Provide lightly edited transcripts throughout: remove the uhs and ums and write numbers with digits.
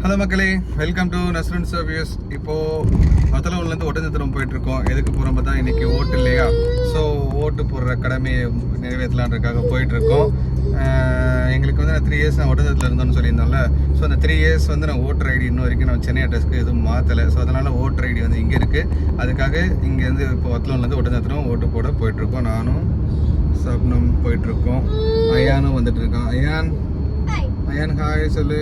Hello மக்களே, welcome to Nasran சர்வியஸ். இப்போது மத்தளவுலேருந்து ஒட்டஞ்சத்திரம் போயிட்டுருக்கோம். எதுக்கு போகிறோம் பார்த்தா இன்றைக்கி ஓட்டு இல்லையா, ஸோ ஓட்டு போடுற கடமையை நிறைவேற்றலான்றதுக்காக போயிட்டுருக்கோம். எங்களுக்கு வந்து நான் 3 இயர்ஸ் நான் ஒட்டஞ்சத்தில் இருந்தோன்னு சொல்லியிருந்தோம்ல, ஸோ அந்த 3 இயர்ஸ் வந்து நான் ஓட்டர் ஐடி இன்னும் வரைக்கும் நான் சென்னை அட்ரஸ்க்கு எதுவும் மாற்றலை. ஸோ அதனால் ஓட்டர் ஐடி வந்து இங்கே இருக்குது. அதுக்காக இங்கேருந்து இப்போ வத்தலூர்லேருந்து ஒட்டஞ்சத்திரம் ஓட்டு போட போயிட்டுருக்கோம். நானும் சப்னம் போயிட்டுருக்கோம். அயானும் வந்துட்டு இருக்கான். அயான் ஹாய் சொல்லு.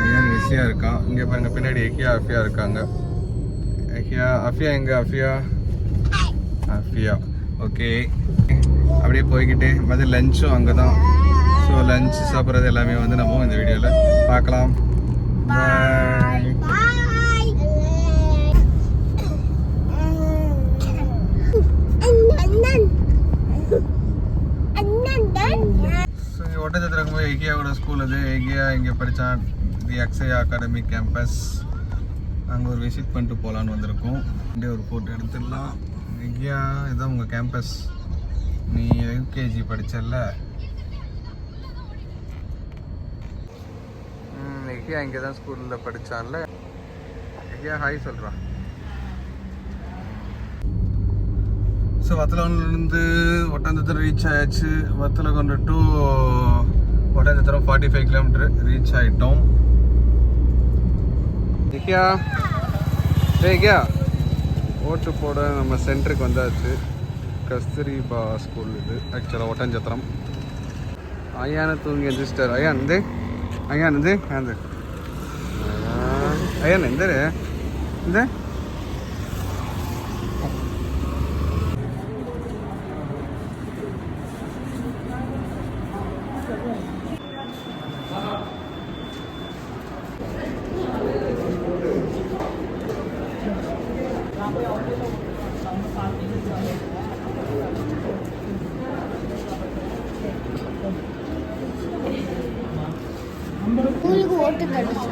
அயான் பிஸியாக இருக்கான். இங்கே பாருங்க, பின்னாடி எக்கியா அஃபியா இருக்காங்க. அஃபியா எங்க? Affair okay. அப்படியே போய்கிட்டே மதிய லஞ்சும் அங்கே தான். ஸோ லஞ்ச் சாப்பிட்றது எல்லாமே வந்து நம்ம இந்த வீடியோவில் பார்க்கலாம். பாய். ஒட்டச்சத்திரம் போய் எகியாவோட ஸ்கூல் அது. எகியா இங்கே படித்தான், தி அக்ஷயா அகாடமி கேம்பஸ். அங்கே ஒரு விசிட் பண்ணிட்டு போகலான்னு வந்திருக்கோம். இங்கே ஒரு ஃபோட்டோ எடுத்துடலாம். எகியா இதுதான் உங்கள் கேம்பஸ். நீ யூகேஜி படித்தல்ல? எகியா இங்கே தான் ஸ்கூலில் படித்தான்ல. எகியா ஹாய் சொல்கிறான். ஸோ வத்தலகுண்டுலேருந்து ஒட்டஞ்சத்திரம் ரீச் ஆயாச்சு. Vathalagundu to Oddanchatram 45 kilometre reach ஆகிட்டோம். ஏகியா ஓட்டு போட நம்ம சென்டருக்கு வந்தாச்சு. கஸ்தூரிபா ஸ்கூல் இது ஆக்சுவலாக ஒட்டஞ்சத்திரம். அயானை தூங்கி எந்திரிச்சிட்டார். அயான் இந்த அயான் இந்த ஸ்கூலுக்கு ஓட்டு கிடைச்சு.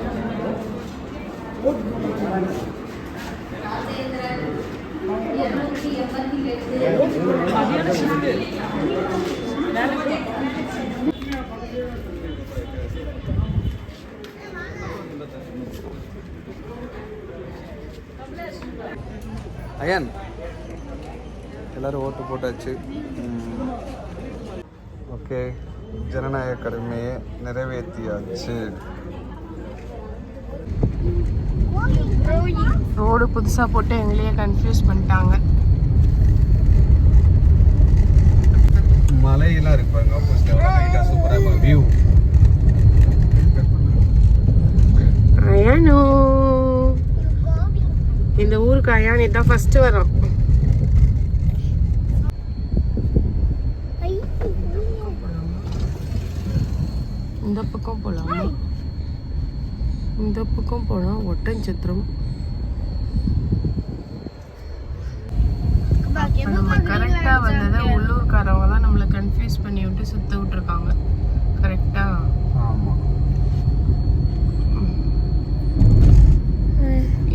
அயன் எல்லாரும் ஓட்டு போட்டாச்சு. ஓகே, ஜனநாயக கடமையை நிறைவேற்றியாச்சு. ரோடு புதுசாக போட்டு எங்களையே கன்ஃபியூஸ் பண்ணிட்டாங்க. மலையெல்லாம் இருக்கு பாருங்க, ஆப்போசிட்ல சூப்பராக வியூ. அயானோ, இந்த ஊருக்கு அயான் இதான் ஃபர்ஸ்ட் வரோம். இந்த பக்கம் போகலாமா? இந்த பக்கம் போனால் ஒட்டஞ்சத்திரம். நம்ம கரெக்டாக வந்ததை உள்ளூர்காரவங்க தான் நம்மளை கன்ஃபியூஸ் பண்ணி விட்டு சுத்த விட்டுருக்காங்க. கரெக்டாக ஆமாம்.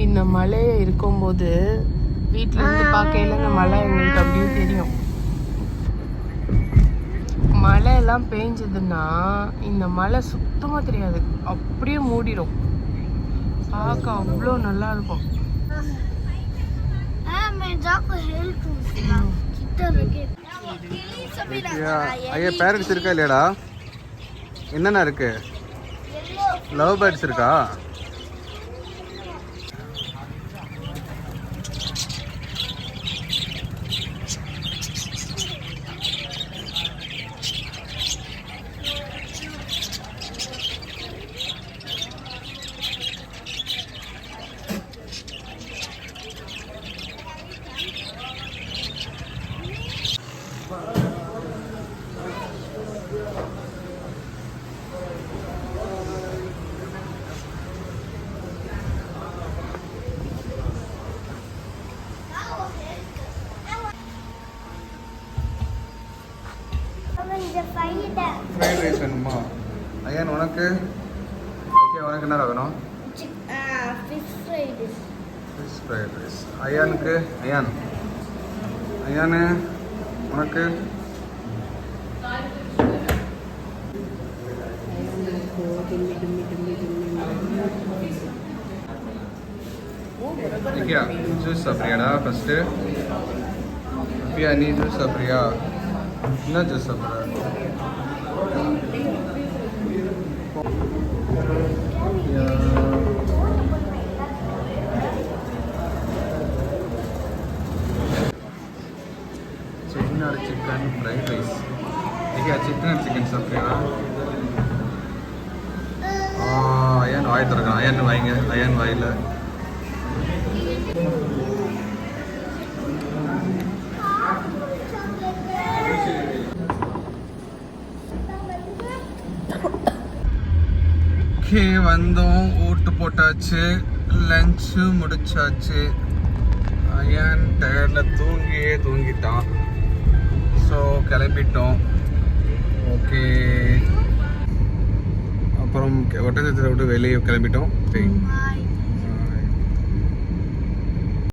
இந்த மலையை இருக்கும்போது வீட்டிலேருந்து பார்க்கையில இந்த மலை எங்களுக்கு அப்படியே தெரியும். மழையெல்லாம் பெஞ்சதுன்னா இந்த மலை சுத்தமாக தெரியாது, அப்படியே மூடிடும். பார்க்க அவ்வளோ நல்லா இருக்கும். ஐயா பேரட்ஸ் இருக்கா இல்லையாடா? என்னென்ன இருக்கு? லவ் பேர்ட்ஸ் இருக்கா? ஃப்ரைட் ரைஸ் வேணுமா? ஐயன் உனக்கு? உனக்கு என்ன வேணும்? Fish fried rice. ஐயானுக்கு? ஐயானு உனக்கு? क्या जूस सापरियाडा फर्स्ट पिया नी जूस सापरिया என்ன ஜூஸ் சாப்பிட்ற செட்டிநாடு சிக்கன் ஃப்ரைட் ரைஸ் ठीक செட்டிநாடு சிக்கன் சாப்பிட்றியா அயன் வாய் திறக்கலாம் அயன் வாய்ங்க அயன் வாயில் ஓகே வந்தோம் ஓட்டு போட்டாச்சு லஞ்சு முடிச்சாச்சு அயன் டயர்டில் தூங்கிட்டான் ஸோ கிளம்பிட்டோம் ஓகே அப்புறம் ஒட்டஞ்சத்திர விட்டு வெளியே கிளம்பிட்டோம்